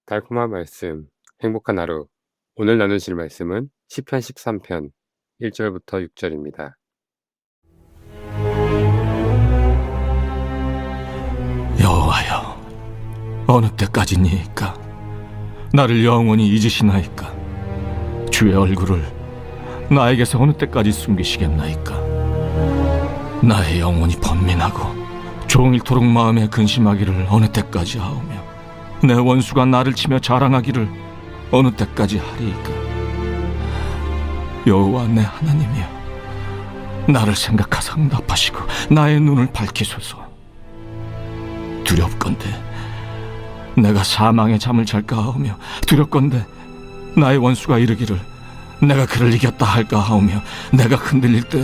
달콤한 말씀, 행복한 하루. 오늘 나누실 말씀은 시편 13편 1절부터 6절입니다. 여호와여, 어느 때까지니이까? 나를 영원히 잊으시나이까? 주의 얼굴을 나에게서 어느 때까지 숨기시겠나이까? 나의 영혼이 번민하고 종일토록 마음에 근심하기를 어느 때까지 하오며, 내 원수가 나를 치며 자랑하기를 어느 때까지 하리이까? 여호와 내 하나님이여, 나를 생각하사 응답하시고 나의 눈을 밝히소서. 두렵건대 내가 사망의 잠을 잘까 하오며, 두렵건대 나의 원수가 이르기를 내가 그를 이겼다 할까 하오며, 내가 흔들릴 때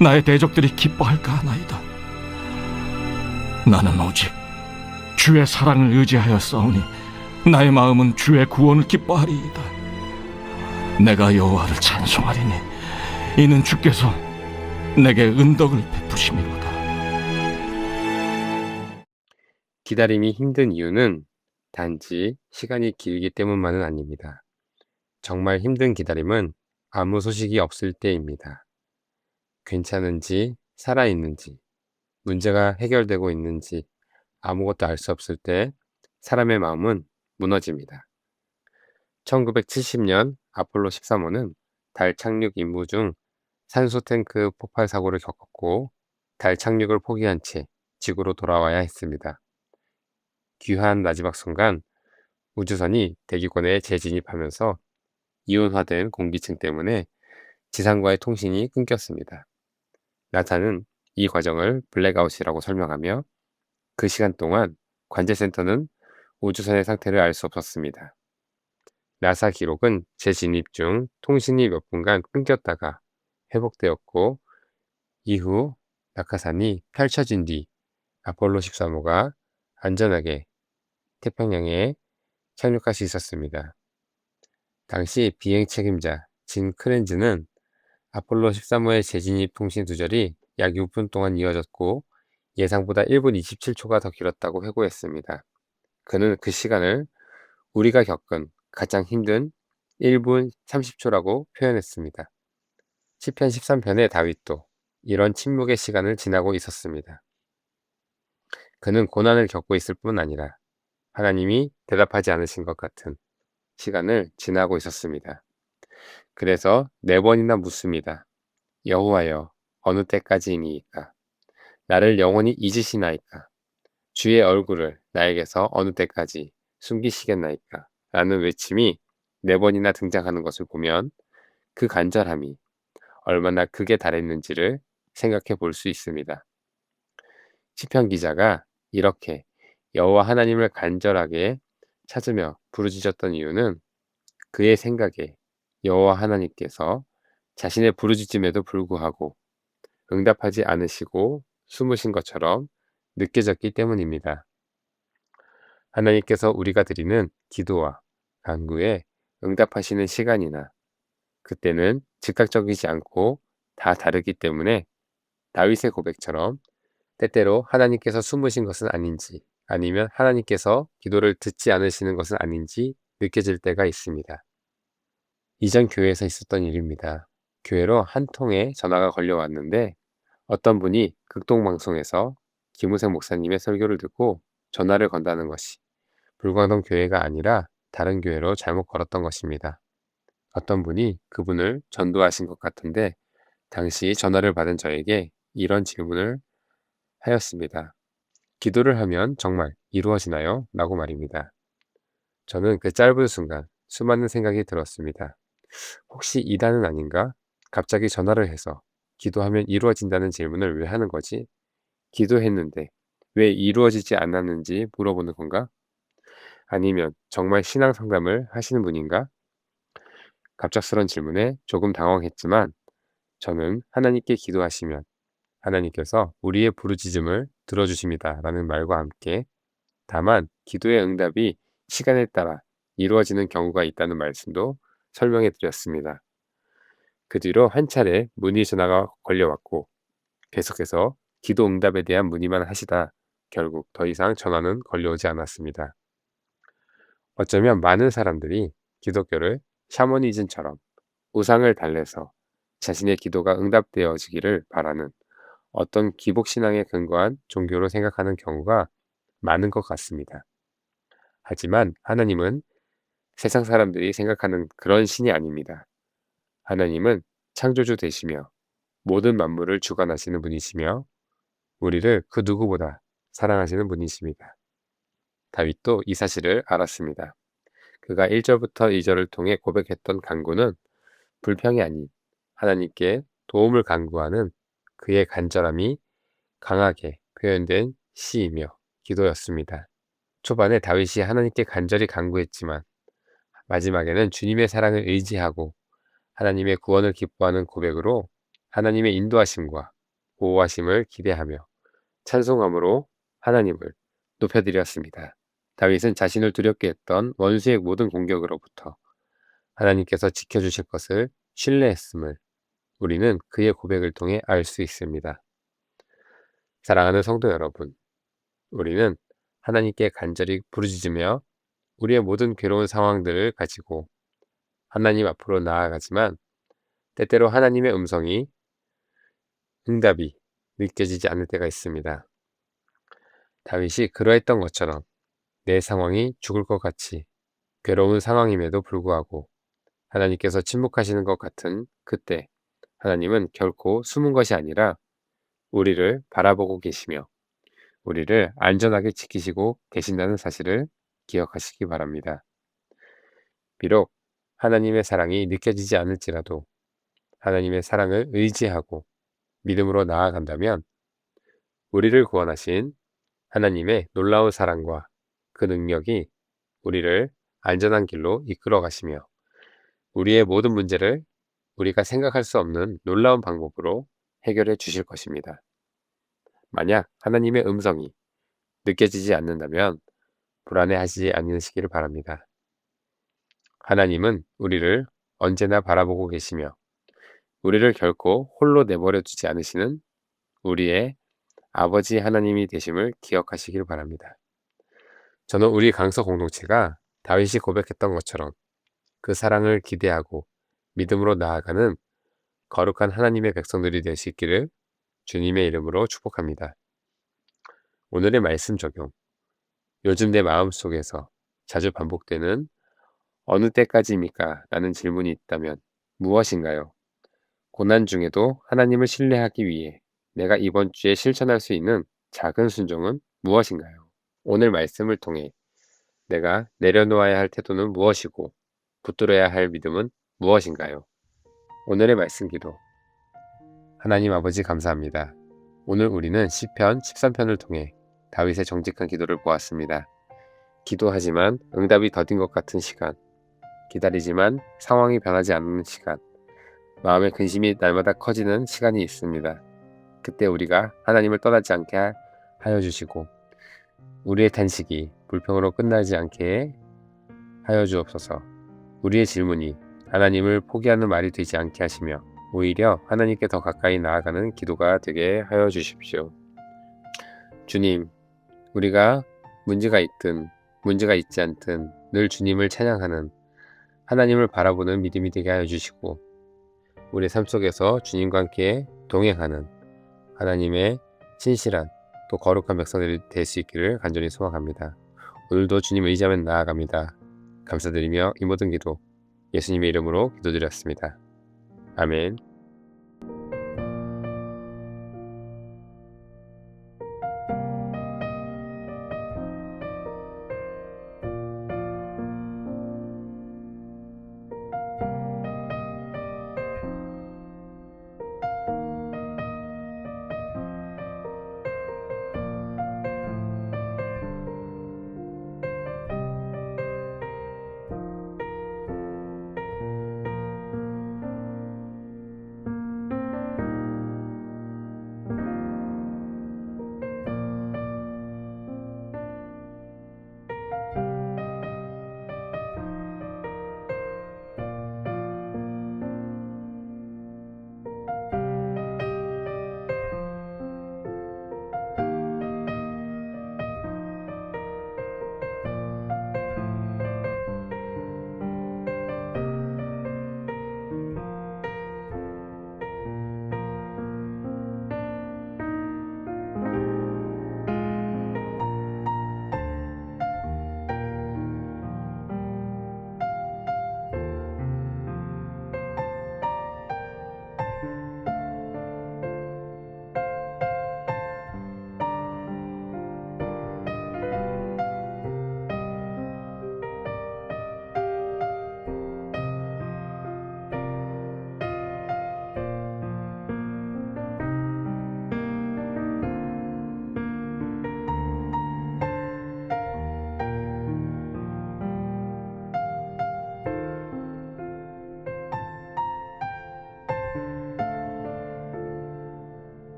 나의 대적들이 기뻐할까 하나이다. 나는 오직 주의 사랑을 의지하여 싸우니 나의 마음은 주의 구원을 기뻐하리이다. 내가 여호와를 찬송하리니 이는 주께서 내게 은덕을 베푸심이로다. 기다림이 힘든 이유는 단지 시간이 길기 때문만은 아닙니다. 정말 힘든 기다림은 아무 소식이 없을 때입니다. 괜찮은지, 살아있는지, 문제가 해결되고 있는지 아무것도 알 수 없을 때 사람의 마음은 무너집니다. 1970년 아폴로 13호는 달 착륙 임무 중 산소 탱크 폭발 사고를 겪었고, 달 착륙을 포기한 채 지구로 돌아와야 했습니다. 귀한 마지막 순간 우주선이 대기권에 재진입하면서 이온화된 공기층 때문에 지상과의 통신이 끊겼습니다. 나사는 이 과정을 블랙아웃이라고 설명하며, 그 시간 동안 관제센터는 우주선의 상태를 알 수 없었습니다. 나사 기록은 재진입 중 통신이 몇 분간 끊겼다가 회복되었고, 이후 낙하산이 펼쳐진 뒤 아폴로 13호가 안전하게 태평양에 착륙할 수 있었습니다. 당시 비행 책임자 진 크렌즈는 아폴로 13호의 재진입 통신 두절이 약 6분 동안 이어졌고, 예상보다 1분 27초가 더 길었다고 회고했습니다. 그는 그 시간을 우리가 겪은 가장 힘든 1분 30초라고 표현했습니다. 시편 13편의 다윗도 이런 침묵의 시간을 지나고 있었습니다. 그는 고난을 겪고 있을 뿐 아니라 하나님이 대답하지 않으신 것 같은 시간을 지나고 있었습니다. 그래서 4번이나 묻습니다. 여호와여, 어느 때까지이니이까? 나를 영원히 잊으시나이까? 주의 얼굴을 나에게서 어느 때까지 숨기시겠나이까? 라는 외침이 4번이나 등장하는 것을 보면 그 간절함이 얼마나 극에 달했는지를 생각해 볼 수 있습니다. 시편 기자가 이렇게 여호와 하나님을 간절하게 찾으며 부르짖었던 이유는 그의 생각에 여호와 하나님께서 자신의 부르짖음에도 불구하고 응답하지 않으시고 숨으신 것처럼 느껴졌기 때문입니다. 하나님께서 우리가 드리는 기도와 간구에 응답하시는 시간이나 그때는 즉각적이지 않고 다 다르기 때문에 다윗의 고백처럼 때때로 하나님께서 숨으신 것은 아닌지, 아니면 하나님께서 기도를 듣지 않으시는 것은 아닌지 느껴질 때가 있습니다. 이전 교회에서 있었던 일입니다. 교회로 한 통의 전화가 걸려왔는데, 어떤 분이 극동방송에서 김우생 목사님의 설교를 듣고 전화를 건다는 것이 불광동 교회가 아니라 다른 교회로 잘못 걸었던 것입니다. 어떤 분이 그분을 전도하신 것 같은데, 당시 전화를 받은 저에게 이런 질문을 하였습니다. 기도를 하면 정말 이루어지나요? 라고 말입니다. 저는 그 짧은 순간 수많은 생각이 들었습니다. 혹시 이단은 아닌가? 갑자기 전화를 해서 기도하면 이루어진다는 질문을 왜 하는 거지? 기도했는데 왜 이루어지지 않았는지 물어보는 건가? 아니면 정말 신앙 상담을 하시는 분인가? 갑작스런 질문에 조금 당황했지만, 저는 하나님께 기도하시면 하나님께서 우리의 부르짖음을 들어주십니다 라는 말과 함께, 다만 기도의 응답이 시간에 따라 이루어지는 경우가 있다는 말씀도 설명해 드렸습니다. 그 뒤로 한 차례 문의 전화가 걸려왔고, 계속해서 기도 응답에 대한 문의만 하시다 결국 더 이상 전화는 걸려오지 않았습니다. 어쩌면 많은 사람들이 기독교를 샤머니즘처럼 우상을 달래서 자신의 기도가 응답되어지기를 바라는 어떤 기복신앙에 근거한 종교로 생각하는 경우가 많은 것 같습니다. 하지만 하나님은 세상 사람들이 생각하는 그런 신이 아닙니다. 하나님은 창조주 되시며 모든 만물을 주관하시는 분이시며 우리를 그 누구보다 사랑하시는 분이십니다. 다윗도 이 사실을 알았습니다. 그가 1절부터 2절을 통해 고백했던 간구는 불평이 아닌 하나님께 도움을 간구하는 그의 간절함이 강하게 표현된 시이며 기도였습니다. 초반에 다윗이 하나님께 간절히 간구했지만 마지막에는 주님의 사랑을 의지하고 하나님의 구원을 기뻐하는 고백으로 하나님의 인도하심과 보호하심을 기대하며 찬송함으로 하나님을 높여드렸습니다. 다윗은 자신을 두렵게 했던 원수의 모든 공격으로부터 하나님께서 지켜주실 것을 신뢰했음을 우리는 그의 고백을 통해 알 수 있습니다. 사랑하는 성도 여러분, 우리는 하나님께 간절히 부르짖으며 우리의 모든 괴로운 상황들을 가지고 하나님 앞으로 나아가지만 때때로 하나님의 음성이 응답이 느껴지지 않을 때가 있습니다. 다윗이 그러했던 것처럼 내 상황이 죽을 것 같이 괴로운 상황임에도 불구하고 하나님께서 침묵하시는 것 같은 그때 하나님은 결코 숨은 것이 아니라 우리를 바라보고 계시며 우리를 안전하게 지키시고 계신다는 사실을 기억하시기 바랍니다. 비록 하나님의 사랑이 느껴지지 않을지라도 하나님의 사랑을 의지하고 믿음으로 나아간다면 우리를 구원하신 하나님의 놀라운 사랑과 그 능력이 우리를 안전한 길로 이끌어 가시며 우리의 모든 문제를 우리가 생각할 수 없는 놀라운 방법으로 해결해 주실 것입니다. 만약 하나님의 음성이 느껴지지 않는다면 불안해하시지 않으시기를 바랍니다. 하나님은 우리를 언제나 바라보고 계시며 우리를 결코 홀로 내버려 두지 않으시는 우리의 아버지 하나님이 되심을 기억하시길 바랍니다. 저는 우리 강서 공동체가 다윗이 고백했던 것처럼 그 사랑을 기대하고 믿음으로 나아가는 거룩한 하나님의 백성들이 될 수 있기를 주님의 이름으로 축복합니다. 오늘의 말씀 적용. 요즘 내 마음속에서 자주 반복되는 어느 때까지입니까? 라는 질문이 있다면 무엇인가요? 고난 중에도 하나님을 신뢰하기 위해 내가 이번 주에 실천할 수 있는 작은 순종은 무엇인가요? 오늘 말씀을 통해 내가 내려놓아야 할 태도는 무엇이고 붙들어야 할 믿음은 무엇인가요? 오늘의 말씀 기도. 하나님 아버지 감사합니다. 오늘 우리는 시편 13편을 통해 다윗의 정직한 기도를 보았습니다. 기도하지만 응답이 더딘 것 같은 시간, 기다리지만 상황이 변하지 않는 시간, 마음의 근심이 날마다 커지는 시간이 있습니다. 그때 우리가 하나님을 떠나지 않게 하여 주시고 우리의 탄식이 불평으로 끝나지 않게 하여 주옵소서. 우리의 질문이 하나님을 포기하는 말이 되지 않게 하시며 오히려 하나님께 더 가까이 나아가는 기도가 되게 하여 주십시오. 주님, 우리가 문제가 있든 문제가 있지 않든 늘 주님을 찬양하는 하나님을 바라보는 믿음이 되게 하여 주시고 우리 삶 속에서 주님과 함께 동행하는 하나님의 신실한 또 거룩한 백성들이 될 수 있기를 간절히 소망합니다. 오늘도 주님 의지하며 나아갑니다. 감사드리며 이 모든 기도 예수님의 이름으로 기도드렸습니다. 아멘.